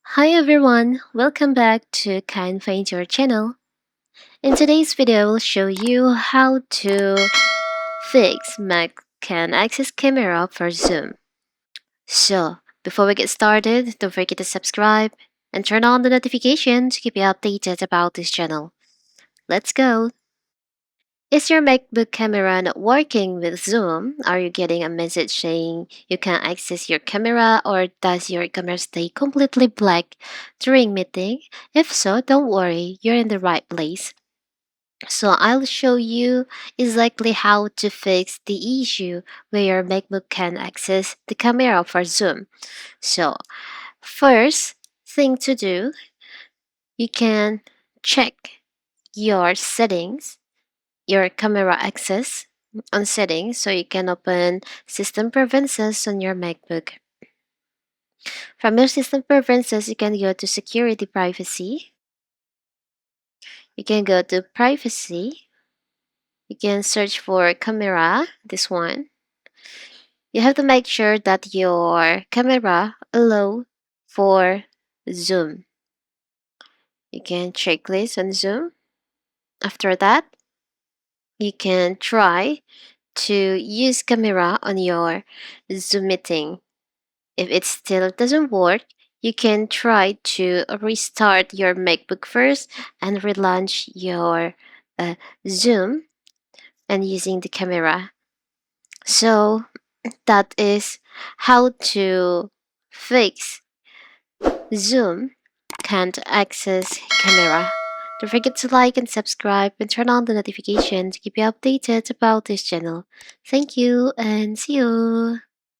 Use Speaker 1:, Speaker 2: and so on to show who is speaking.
Speaker 1: Hi everyone, welcome back to Kind Find Your channel. In today's video, I will show you how to fix Mac can access camera for Zoom. So, before we get started, don't forget to subscribe and turn on the notification to keep you updated about this channel. Let's go! Is your MacBook camera not working with Zoom? Are you getting a message saying you can't access your camera, or does your camera stay completely black during meeting? If so, don't worry, you're in the right place. So I'll show you exactly how to fix the issue where your MacBook can access the camera for Zoom. So first thing to do, you can check your settings, your camera access on settings, so you can open system preferences on your MacBook. From your system preferences, you can go to security privacy. You can go to privacy. You can search for camera, this one. You have to make sure that your camera allow for zoom. You can check this on zoom. After that, you can try to use camera on your Zoom meeting. If it still doesn't work, you can try to restart your MacBook first and relaunch your Zoom and using the camera. So that is how to fix Zoom can't access camera. Don't forget to like and subscribe and turn on the notification to keep you updated about this channel. Thank you and see you.